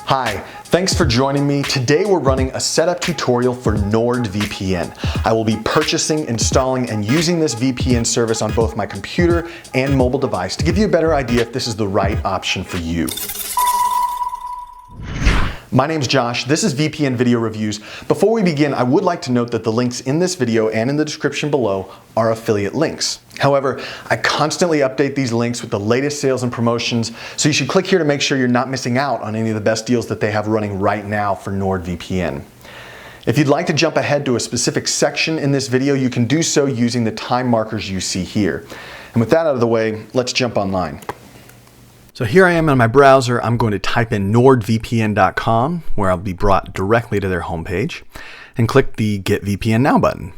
Hi, thanks for joining me. Today we're running a setup tutorial for NordVPN. I will be purchasing, installing, and using this VPN service on both my computer and mobile device to give you a better idea if this is the right option for you. My name's Josh, this is VPN Video Reviews. Before we begin, I would like to note that the links in this video and in the description below are affiliate links. However, I constantly update these links with the latest sales and promotions, so you should click here to make sure you're not missing out on any of the best deals that they have running right now for NordVPN. If you'd like to jump ahead to a specific section in this video, you can do so using the time markers you see here. And with that out of the way, let's jump online. So here I am on my browser. I'm going to type in nordvpn.com, where I'll be brought directly to their homepage, and click the Get VPN Now button.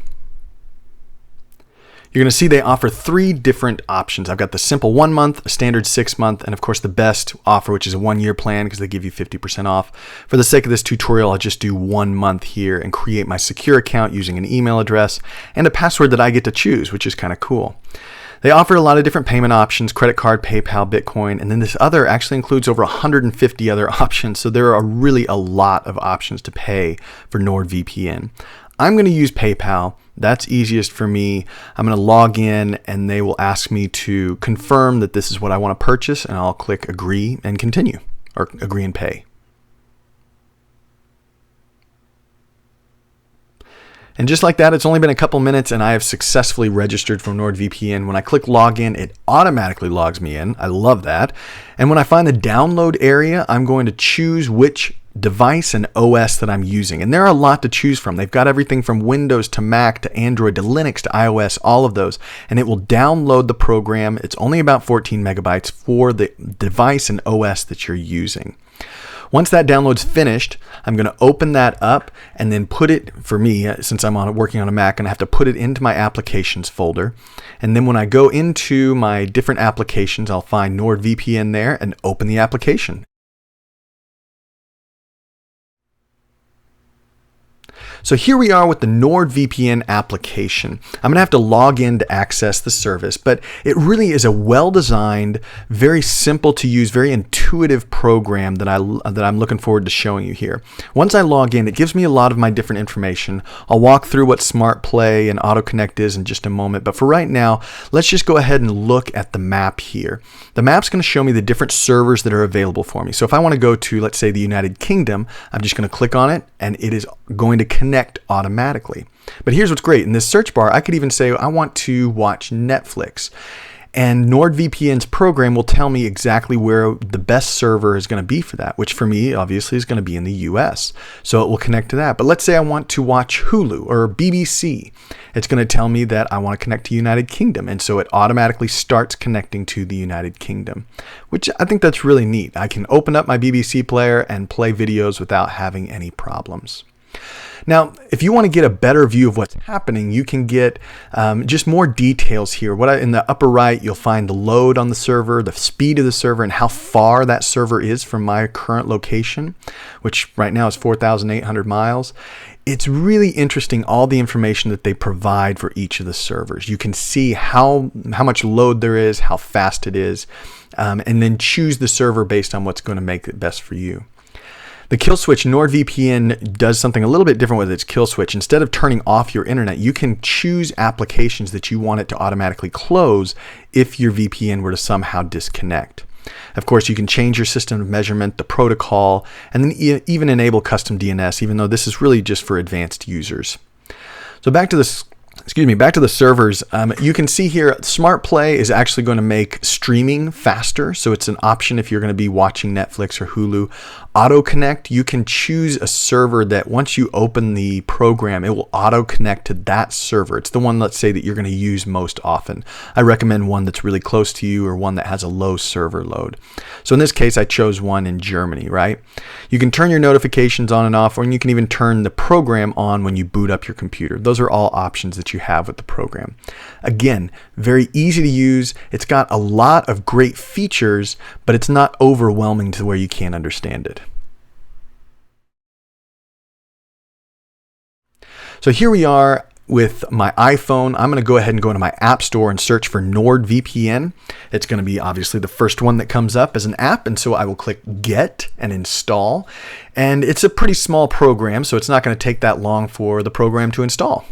You're going to see they offer 3 different options. I've got the simple 1 month, a standard 6 month, and of course the best offer, which is a 1-year plan because they give you 50% off. For the sake of this tutorial, I'll just do 1 month here and create my secure account using an email address and a password that I get to choose, which is kind of cool. They offer a lot of different payment options: credit card, PayPal, Bitcoin, and then this other actually includes over 150 other options. So there are really a lot of options to pay for NordVPN. I'm going to use PayPal. That's easiest for me. I'm going to log in and they will ask me to confirm that this is what I want to purchase, and I'll click agree and continue, or agree and pay. And just like that, it's only been a couple minutes and I have successfully registered for NordVPN. When I click login, it automatically logs me in. I love that. And when I find the download area, I'm going to choose which device and OS that I'm using. And there are a lot to choose from. They've got everything from Windows to Mac to Android to Linux to iOS, all of those. And it will download the program. It's only about 14 megabytes for the device and OS that you're using. Once that download's finished, I'm going to open that up and then put it, for me, since I'm working on a Mac, and I have to put it into my applications folder. And then when I go into my different applications, I'll find NordVPN there and open the application. So here we are with the NordVPN application. I'm going to have to log in to access the service, but it really is a well-designed, very simple to use, very intuitive program that I'm looking forward to showing you here. Once I log in, it gives me a lot of my different information. I'll walk through what Smart Play and Auto Connect is in just a moment, but for right now, let's just go ahead and look at the map here. The map's going to show me the different servers that are available for me. So if I want to go to, let's say, the United Kingdom, I'm just going to click on it, and it is going to connect automatically. But here's what's great. In this search bar, I could even say I want to watch Netflix. And NordVPN's program will tell me exactly where the best server is going to be for that, which for me, obviously, is going to be in the US. So it will connect to that. But let's say I want to watch Hulu or BBC. It's going to tell me that I want to connect to United Kingdom. And so it automatically starts connecting to the United Kingdom, which I think that's really neat. I can open up my BBC player and play videos without having any problems. Now, if you want to get a better view of what's happening, you can get just more details here. In the upper right, you'll find the load on the server, the speed of the server, and how far that server is from my current location, which right now is 4,800 miles. It's really interesting, all the information that they provide for each of the servers. You can see how much load there is, how fast it is, and then choose the server based on what's going to make it best for you. The kill switch, NordVPN does something a little bit different with its kill switch. Instead of turning off your internet, you can choose applications that you want it to automatically close if your VPN were to somehow disconnect. Of course, you can change your system of measurement, the protocol, and then even enable custom DNS, even though this is really just for advanced users. So back to the servers. You can see here, Smart Play is actually going to make streaming faster. So it's an option if you're going to be watching Netflix or Hulu. Auto Connect, you can choose a server that once you open the program, it will auto connect to that server. It's the one, let's say, that you're going to use most often. I recommend one that's really close to you or one that has a low server load. So in this case, I chose one in Germany, right? You can turn your notifications on and off, or you can even turn the program on when you boot up your computer. Those are all options that you have with the program. Again, very easy to use. It's got a lot of great features, but it's not overwhelming to where you can't understand it. So here we are with my iPhone, I'm going to go ahead and go into my App Store and search for NordVPN. It's going to be obviously the first one that comes up as an app, and so I will click Get and Install. And it's a pretty small program, so it's not going to take that long for the program to install.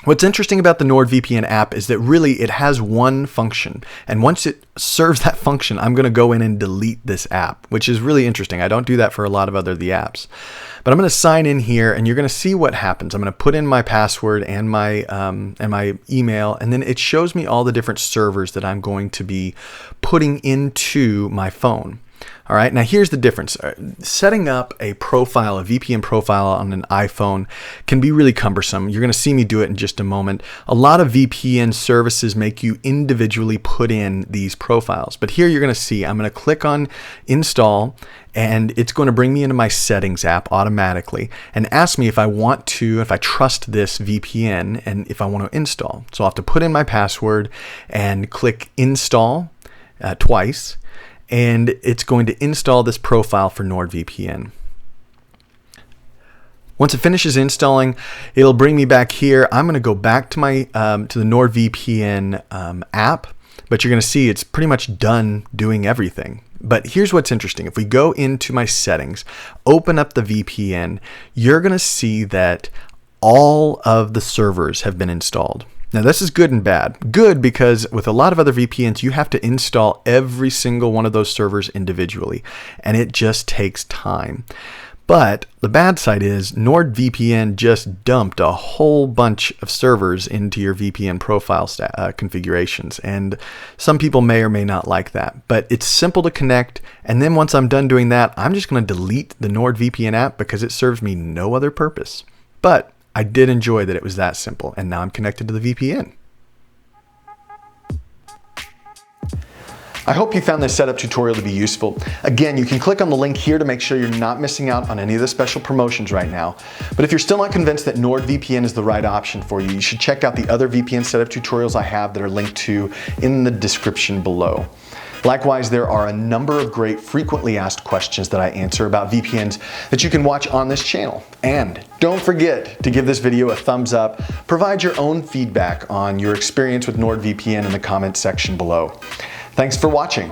What's interesting about the NordVPN app is that really it has one function, and once it serves that function, I'm going to go in and delete this app, which is really interesting. I don't do that for a lot of other the apps, but I'm going to sign in here, and you're going to see what happens. I'm going to put in my password and my email, and then it shows me all the different servers that I'm going to be putting into my phone. All right, now here's the difference. Setting up a profile, a VPN profile on an iPhone can be really cumbersome. You're going to see me do it in just a moment. A lot of VPN services make you individually put in these profiles. But here you're going to see, I'm going to click on install, and it's going to bring me into my settings app automatically and ask me if I want to, if I trust this VPN and if I want to install. So I'll have to put in my password and click install twice. And it's going to install this profile for NordVPN. Once it finishes installing, it'll bring me back here. I'm going to go back to my to the NordVPN app, but you're going to see it's pretty much done doing everything. But here's what's interesting. If we go into my settings, open up the VPN, you're going to see that all of the servers have been installed. Now this is good and bad. Good because with a lot of other VPNs, you have to install every single one of those servers individually, and it just takes time. But the bad side is NordVPN just dumped a whole bunch of servers into your VPN profile configurations, and some people may or may not like that. But it's simple to connect, and then once I'm done doing that, I'm just going to delete the NordVPN app because it serves me no other purpose. But I did enjoy that it was that simple, and now I'm connected to the VPN. I hope you found this setup tutorial to be useful. Again, you can click on the link here to make sure you're not missing out on any of the special promotions right now. But if you're still not convinced that NordVPN is the right option for you, you should check out the other VPN setup tutorials I have that are linked to in the description below. Likewise, there are a number of great frequently asked questions that I answer about VPNs that you can watch on this channel. And don't forget to give this video a thumbs up. Provide your own feedback on your experience with NordVPN in the comments section below. Thanks for watching.